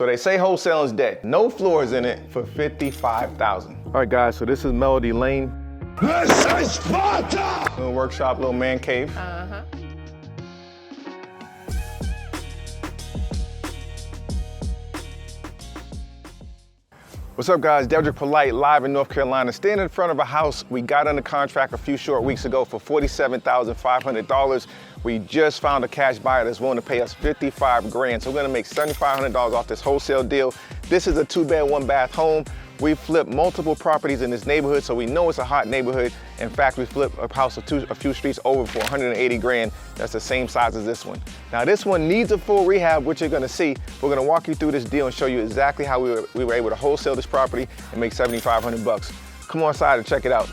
So they say wholesale is dead. No floors in it for $55,000. All right, guys, so this is Melody Lane. This is Sparta! Little workshop, little man cave. What's up, guys? Dedric Krystal live in North Carolina, standing in front of a house we got under contract a few short weeks ago for $47,500. We just found a cash buyer that's willing to pay us $55,000. So we're gonna make $7,500 off this wholesale deal. This is a 2-bed, 1-bath home. We flipped multiple properties in this neighborhood, so we know it's a hot neighborhood. In fact, we flipped a house a few streets over for $180,000. That's the same size as this one. Now this one needs a full rehab, which you're gonna see. We're gonna walk you through this deal and show you exactly how we were able to wholesale this property and make $7,500. Come on inside and check it out.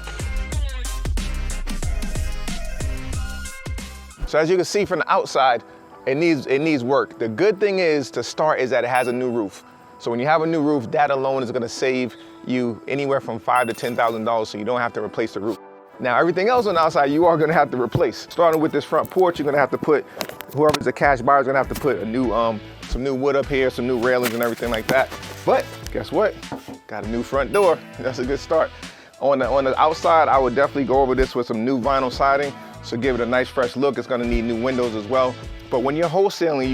So as you can see from the outside, it needs work. The good thing is to start is that it has a new roof. So when you have a new roof, that alone is gonna save you anywhere from $5,000 to $10,000, so you don't have to replace the roof. Now, everything else on the outside, you are gonna have to replace. Starting with this front porch, you're gonna have to put, whoever's a cash buyer is gonna have to put a new, some new wood up here, some new railings and everything like that. But guess what? Got a new front door. That's a good start. On the outside, I would definitely go over this with some new vinyl siding, so give it a nice fresh look. It's gonna need new windows as well. But when you're wholesaling,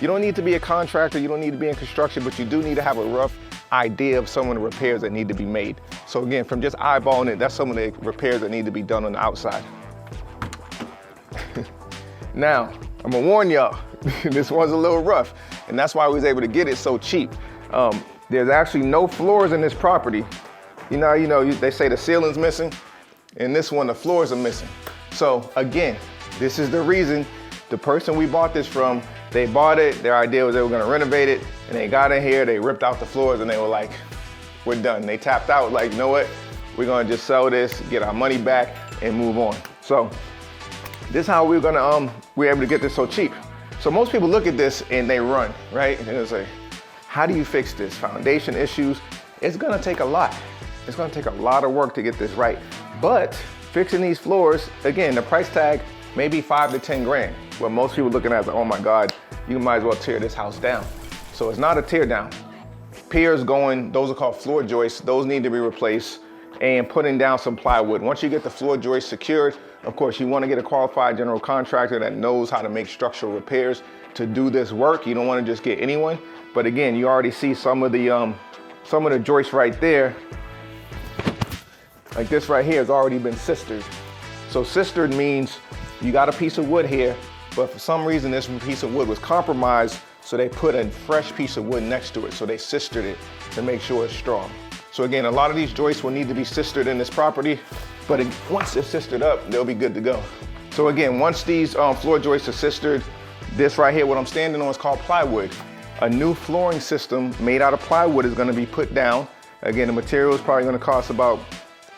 you don't need to be a contractor, you don't need to be in construction, but you do need to have a rough idea of some of the repairs that need to be made. So again, from just eyeballing it, that's some of the repairs that need to be done on the outside. Now, I'm gonna warn y'all, this one's a little rough, and that's why we was able to get it so cheap. There's actually no floors in this property. They say the ceiling's missing. In this one, the floors are missing. So again, this is the reason the person we bought this from, they bought it, their idea was they were gonna renovate it, and they got in here, they ripped out the floors, and they were like, we're done. They tapped out, like, you know what? We're gonna just sell this, get our money back, and move on. So this is how we're able to get this so cheap. So most people look at this and they run, right? And they'll say, how do you fix this? Foundation issues. It's gonna take a lot. It's gonna take a lot of work to get this right. But fixing these floors, again, the price tag, maybe $5,000 to $10,000. What most people looking at is, oh my God, you might as well tear this house down. So it's not a tear down. Piers going, those are called floor joists. Those need to be replaced, and putting down some plywood. Once you get the floor joist secured, of course, you want to get a qualified general contractor that knows how to make structural repairs to do this work. You don't want to just get anyone. But again, you already see some of the joists right there. Like this right here has already been sistered. So sistered means you got a piece of wood here, but for some reason this piece of wood was compromised, so they put a fresh piece of wood next to it. So they sistered it to make sure it's strong. So again, a lot of these joists will need to be sistered in this property, but once they're sistered up, they'll be good to go. So again, once these floor joists are sistered, this right here, what I'm standing on, is called plywood. A new flooring system made out of plywood is gonna be put down. Again, the material is probably gonna cost about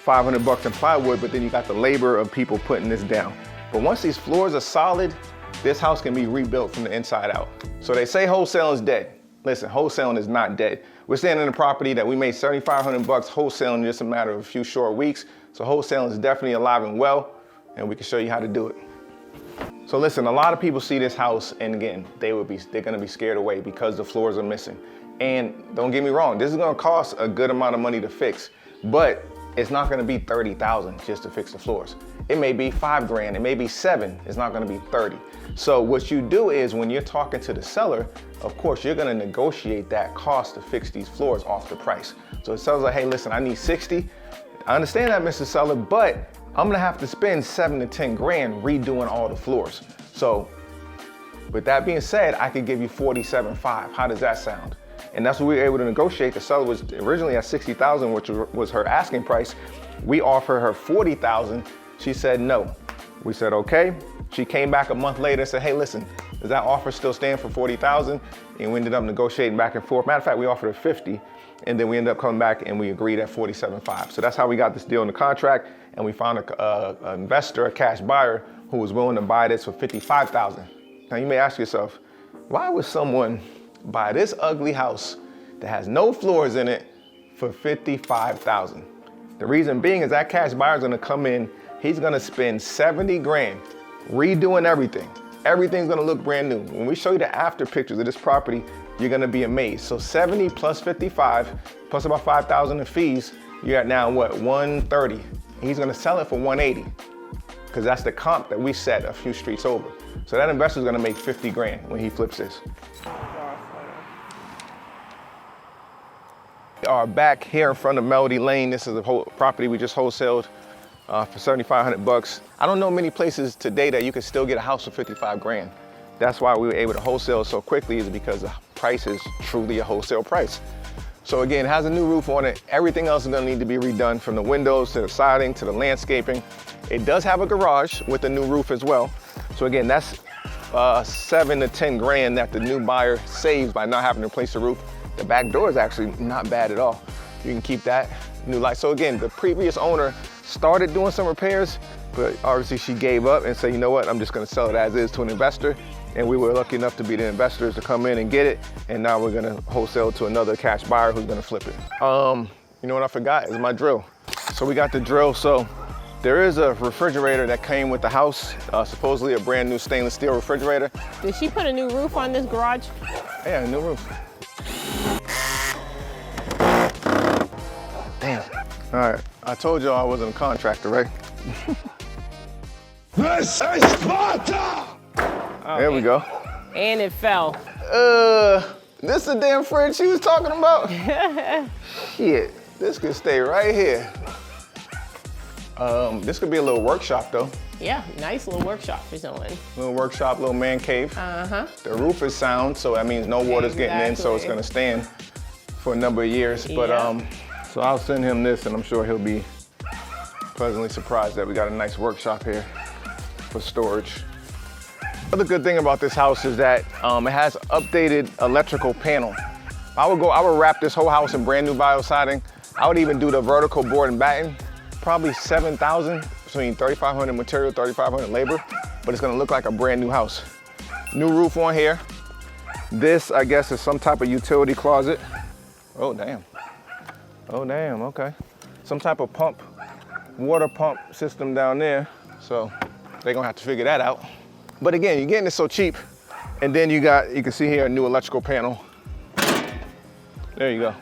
$500 in plywood, but then you got the labor of people putting this down. But once these floors are solid, this house can be rebuilt from the inside out. So they say wholesale is dead. Listen, wholesaling is not dead. We're standing in a property that we made $7,500 wholesaling in just a matter of a few short weeks. So wholesaling is definitely alive and well, and we can show you how to do it. So listen, a lot of people see this house, and again, they're gonna be scared away because the floors are missing. And don't get me wrong, this is gonna cost a good amount of money to fix, but it's not gonna be $30,000 just to fix the floors. It may be $5,000, it may be $7,000, it's not gonna be $30,000. So what you do is, when you're talking to the seller, of course, you're gonna negotiate that cost to fix these floors off the price. So it sells like, hey, listen, I need $60,000. I understand that, Mr. Seller, but I'm gonna have to spend $7,000 to $10,000 redoing all the floors. So with that being said, I could give you $47,500. How does that sound? And that's what we were able to negotiate. The seller was originally at $60,000, which was her asking price. We offered her $40,000. She said no. We said, okay. She came back a month later and said, hey, listen, does that offer still stand for $40,000? And we ended up negotiating back and forth. Matter of fact, we offered her $50,000, and then we ended up coming back and we agreed at $47,500. So that's how we got this deal in the contract, and we found an investor, a cash buyer, who was willing to buy this for $55,000. Now you may ask yourself, why would someone buy this ugly house that has no floors in it for $55,000? The reason being is that cash buyer is gonna come in, he's gonna spend $70,000 redoing everything. Everything's gonna look brand new. When we show you the after pictures of this property, you're gonna be amazed. So 70 plus 55, plus about 5,000 in fees, you're at now what, 130. He's gonna sell it for 180, because that's the comp that we set a few streets over. So that investor's gonna make 50 grand when he flips this. We are back here in front of Melody Lane. This is a whole property we just wholesaled for 7,500 bucks. I don't know many places today that you can still get a house for 55 grand. That's why we were able to wholesale so quickly, is because the price is truly a wholesale price. So again, it has a new roof on it. Everything else is gonna need to be redone, from the windows to the siding to the landscaping. It does have a garage with a new roof as well. So again, that's 7 to 10 grand that the new buyer saves by not having to replace the roof. The back door is actually not bad at all. You can keep that, new light. So again, the previous owner started doing some repairs, but obviously she gave up and said, you know what, I'm just gonna sell it as is to an investor. And we were lucky enough to be the investors to come in and get it. And now we're gonna wholesale to another cash buyer who's gonna flip it. You know what I forgot is my drill. So we got the drill. So there is a refrigerator that came with the house, supposedly a brand new stainless steel refrigerator. Did she put a new roof on this garage? Yeah, a new roof. Damn. All right, I told y'all I wasn't a contractor, right? This is Sparta! There we go. And it fell. This the damn fridge she was talking about? Shit, this could stay right here. This could be a little workshop though. Yeah, nice little workshop for someone. Little workshop, little man cave. Uh-huh. The roof is sound, so that means no water's getting in, so it's gonna stand for a number of years. But so I'll send him this, and I'm sure he'll be pleasantly surprised that we got a nice workshop here for storage. Other good thing about this house is that it has updated electrical panel. I would wrap this whole house in brand new vinyl siding. I would even do the vertical board and batten. Probably 7,000, between 3,500 material, 3,500 labor, but it's gonna look like a brand new house. New roof on here. This, I guess, is some type of utility closet. Oh, damn. Oh, damn, okay. Some type of pump, water pump system down there. So they're gonna have to figure that out. But again, you're getting it so cheap. And then you can see here a new electrical panel. There you go.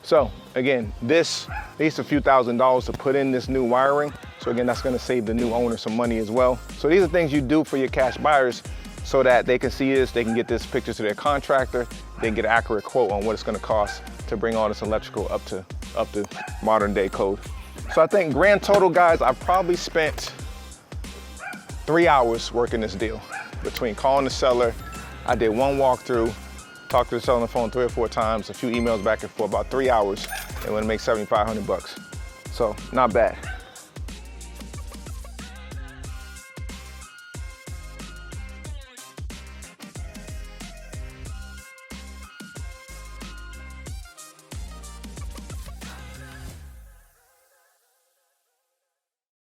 So again, this needs a few $1,000s to put in this new wiring. So again, that's gonna save the new owner some money as well. So these are things you do for your cash buyers so that they can see this, they can get this picture to their contractor, they can get an accurate quote on what it's gonna cost to bring all this electrical up to modern day code. So I think grand total, guys, I probably spent 3 hours working this deal. Between calling the seller, I did one walkthrough, talked to the seller on the phone 3 or 4 times, a few emails back and forth, about 3 hours, and we're gonna make 7,500 bucks. So not bad.